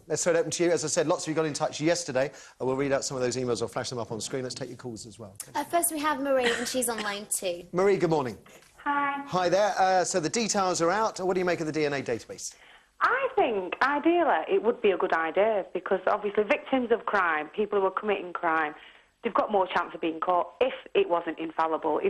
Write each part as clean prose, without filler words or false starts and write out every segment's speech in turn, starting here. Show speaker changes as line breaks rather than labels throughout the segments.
Let's throw it open to you. As I said, lots of you got in touch yesterday. We'll read out some of those emails or flash them up on screen. Let's take your calls as well.
First we have Marie, and she's on line 2.
Marie, good morning.
Hi.
Hi there. So the details are out. What do you make of the DNA database?
I think, ideally, it would be a good idea because, obviously, victims of crime, people who are committing crime, they've got more chance of being caught if it wasn't infallible.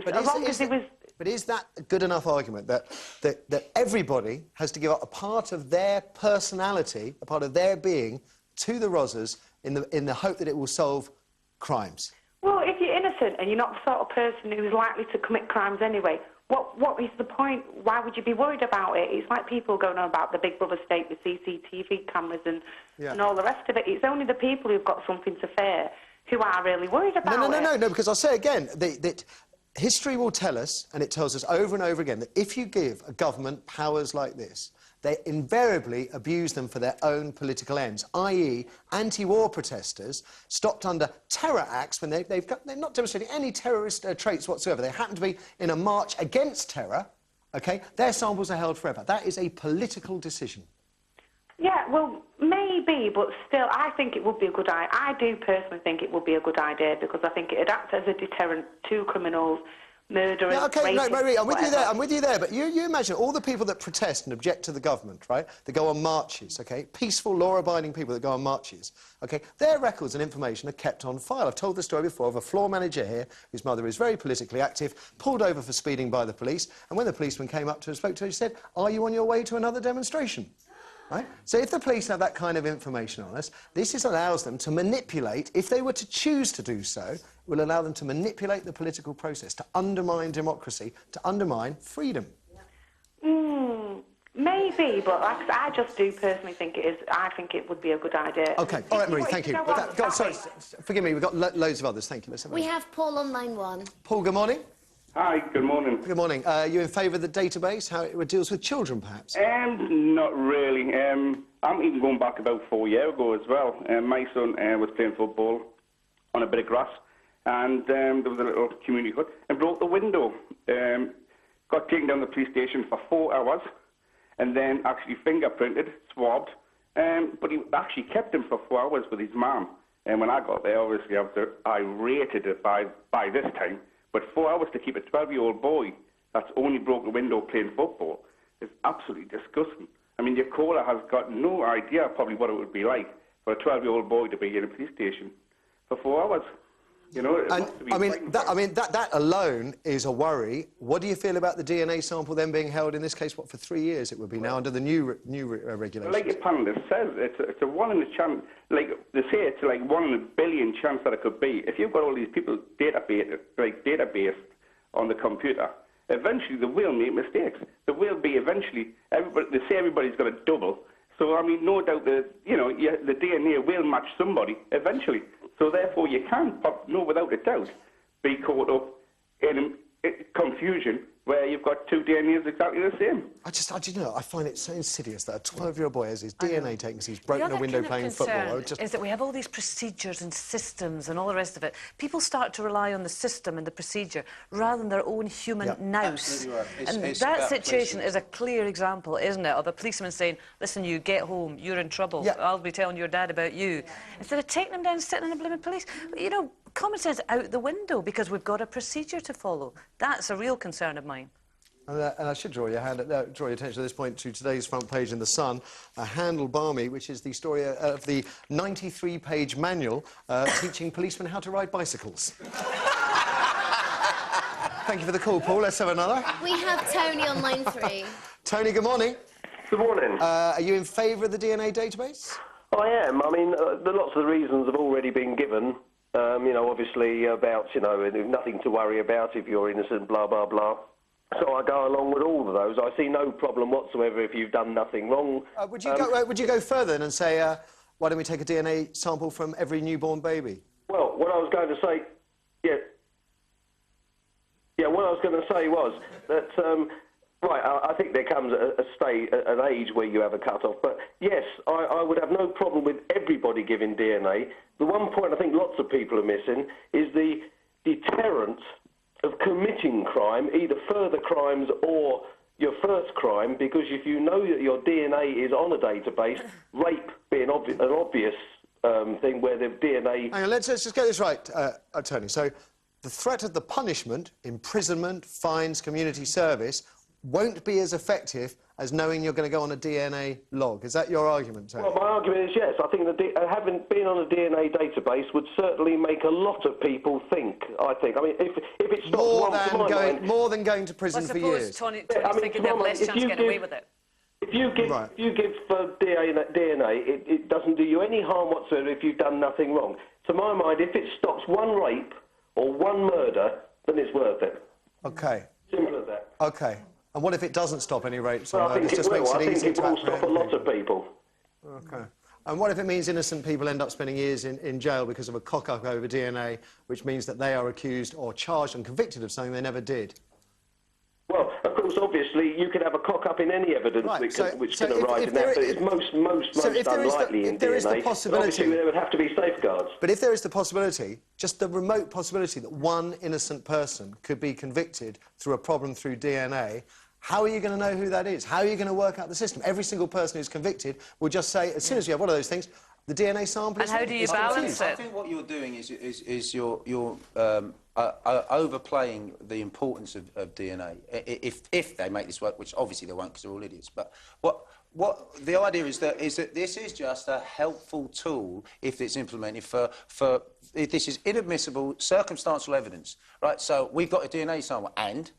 But is that a good enough argument that everybody has to give up a part of their personality, a part of their being, to the Rozzers in the hope that it will solve crimes?
Well, if you're innocent and you're not the sort of person who's likely to commit crimes anyway, what is the point? Why would you be worried about it? It's like people going on about the Big Brother state with CCTV cameras and all the rest of it. It's only the people who've got something to fear who are really worried about it.
No, because I'll say again that history will tell us, and it tells us over and over again, that if you give a government powers like this, they invariably abuse them for their own political ends, i.e. anti-war protesters stopped under terror acts when they're not demonstrating any terrorist traits whatsoever. They happen to be in a march against terror, OK? Their samples are held forever. That is a political decision.
Yeah, well, maybe, but still, I think it would be a good idea. I do personally think it would be a good idea because I think it'd act as a deterrent to criminals, murderers,
OK, no, Marie, I'm with you there,
whatever.
but you imagine all the people that protest and object to the government, right, that go on marches, OK, peaceful, law-abiding people that go on marches, OK, their records and information are kept on file. I've told the story before of a floor manager here whose mother is very politically active, pulled over for speeding by the police, and when the policeman came up to her and spoke to her, he said, "Are you on your way to another demonstration?" Right? So if the police have that kind of information on us, this allows them to manipulate, if they were to choose to do so, it will allow them to manipulate the political process, to undermine democracy, to undermine freedom.
Maybe, but I just do personally think it is. I think it would be a good idea.
OK, all right, Marie, thank you. Sorry, forgive me, we've got loads of others. Thank you.
We have Paul on line 1.
Paul, good morning.
Hi, good morning.
Good morning. You in favour of the database, how it deals with children, perhaps?
Not really. I'm even going back about 4 years ago as well. My son was playing football on a bit of grass, and there was a little community hut, and broke the window. Got taken down to the police station for 4 hours, and then actually fingerprinted, swabbed, but he actually kept him for 4 hours with his mum. And when I got there, obviously, I rated it by this time. But 4 hours to keep a 12-year-old boy that's only broke a window playing football is absolutely disgusting. I mean, your caller has got no idea probably what it would be like for a 12-year-old boy to be in a police station for 4 hours. You know, that alone is a worry. What do you feel about the DNA sample then being held, in this case, what, for 3 years it would be now under the new regulations? Like your panelist says, it's a 1 in a chance, like they say it's like 1 in a billion chance that it could be. If you've got all these people database on the computer, eventually they will make mistakes. There will be eventually, they say everybody's got a double. So, I mean, no doubt the DNA will match somebody eventually. So, therefore, you can't, without a doubt, be caught up in confusion where you've got 2 DNAs exactly the same.
I find it so insidious that a 12-year-old boy has his DNA taken because he's broken a window playing football.
Is that we have all these procedures and systems and all the rest of it. People start to rely on the system and the procedure rather than their own human nous. And that situation is a clear example, isn't it, of a policeman saying, "Listen, you get home, you're in trouble. I'll be telling your dad about you." Instead of taking them down and sitting in a blooming police. You know, common sense out the window because we've got a procedure to follow. That's a real concern of mine.
And I should draw your attention at this point to today's front page in The Sun, Handle Barmy, which is the story of the 93-page manual teaching policemen how to ride bicycles. Thank you for the call, Paul. Let's have another.
We have Tony on line 3.
Tony, good morning.
Good morning.
Are you in favour of the DNA database?
I am. I mean, lots of the reasons have already been given. You know, obviously about, you know, nothing to worry about if you're innocent, blah, blah, blah. So I go along with all of those. I see no problem whatsoever if you've done nothing wrong.
Would you go further and say, why don't we take a DNA sample from every newborn baby?
Well, what I was going to say, what I was going to say was that, right, I think there comes an age where you have a cut-off. But, yes, I would have no problem with everybody giving DNA. The one point I think lots of people are missing is the deterrent of committing crime, either further crimes or your first crime, because if you know that your DNA is on a database, rape being an obvious thing where the DNA...
Hang on, let's just get this right, Tony. So the threat of the punishment, imprisonment, fines, community service, won't be as effective as knowing you're going to go on a DNA log. Is that your argument, Tony?
Well, my argument is yes. I think having been on a DNA database would certainly make a lot of people think, I think. I mean, if it stops
more than going to prison for years.
Tony's thinking they have less chance of getting away with it.
If you give DNA, it doesn't do you any harm whatsoever if you've done nothing wrong. To my mind, if it stops one rape or one murder, then it's worth it.
OK.
Simple as that.
OK. And what if it doesn't stop any rapes or
Well,
murders?
I think it will stop a lot of people.
OK. And what if it means innocent people end up spending years in jail because of a cock-up over DNA, which means that they are accused or charged and convicted of something they never did?
Well, of course, obviously, you can have a cock-up in any evidence which can arise in that, but it's most unlikely in DNA. Obviously, there would have to be safeguards.
But if there is the possibility, just the remote possibility that one innocent person could be convicted through a problem through DNA, how are you going to know who that is? How are you going to work out the system? Every single person who's conviced will just say, as soon as you have one of those things, the DNA sample is...
And how do you balance it?
I think what you're doing is you're overplaying the importance of DNA. If they make this work, which obviously they won't because they're all idiots. But what the idea is that this is just a helpful tool if it's implemented for if this is inadmissible circumstantial evidence, right? So we've got a DNA sample and...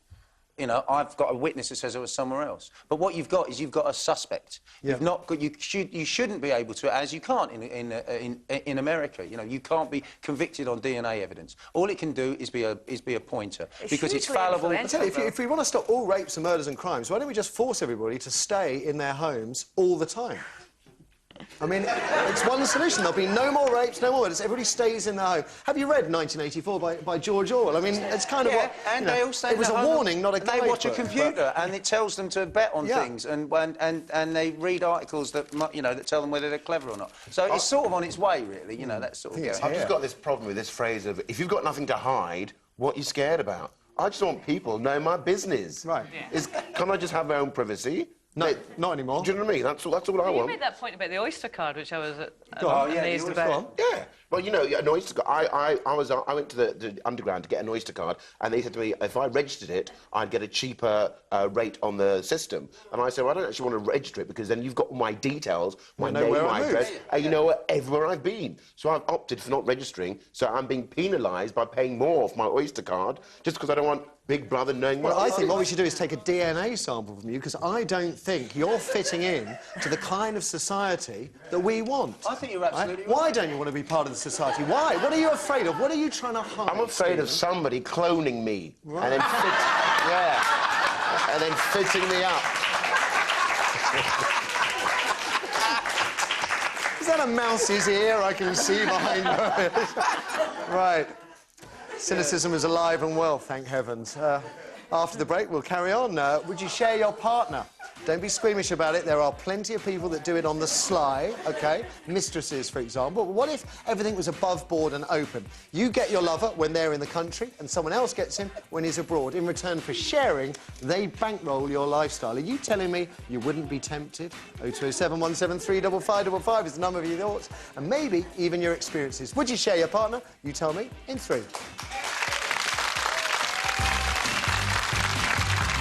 You know, I've got a witness that says it was somewhere else. But what you've got is you've got a suspect. Yeah. You've not got, you shouldn't be able to, as you can't in America. You know, you can't be convicted on DNA evidence. All it can do is be a pointer because it's fallible.
I tell you, if we want to stop all rapes and murders and crimes, why don't we just force everybody to stay in their homes all the time? I mean, it's one solution. There'll be no more rapes, no more murders. Everybody stays in their home. Have you read 1984 by George Orwell? I mean, it's kind of what...
And they all stay
it was a warning, not a guidebook.
They watch a computer and it tells them to bet on things and they read articles that, you know, that tell them whether they're clever or not. So it's sort of on its way, really, you know, that sort of...
I've just got this problem with this phrase of, if you've got nothing to hide, what are you scared about? I just want people to know my business.
Right.
Can I just have my own privacy?
No, not anymore.
Do you know what I mean? That's all I want.
You made that point about the Oyster card, which I was
amazed
about.
Yeah. Well, you know, an Oyster card... I went to the Underground to get an Oyster card, and they said to me, if I registered it, I'd get a cheaper rate on the system. And I said, well, I don't actually want to register it, because then you've got all my details, my name, my address, and you know everywhere I've been. So I've opted for not registering, so I'm being penalised by paying more off my Oyster card, just because I don't want Big Brother knowing
Well, I think what we should do is take a DNA sample from you, because I don't think you're fitting in to the kind of society that we want.
I think you're absolutely right.
Why don't you want to be part of the society? Why? What are you afraid of? What are you trying to hide?
I'm afraid of somebody cloning me and then and then fitting me up.
Is that a mouse's ear I can see behind her? Right. Cynicism is alive and well, thank heavens. After the break, we'll carry on. Would you share your partner? Don't be squeamish about it. There are plenty of people that do it on the sly, OK? Mistresses, for example. But what if everything was above board and open? You get your lover when they're in the country, and someone else gets him when he's abroad. In return for sharing, they bankroll your lifestyle. Are you telling me you wouldn't be tempted? 0207 173 5555 is the number of your thoughts, and maybe even your experiences. Would you share your partner? You tell me in 3.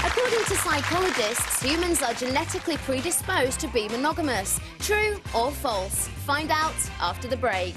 According to psychologists, humans are genetically predisposed to be monogamous. True or false? Find out after the break.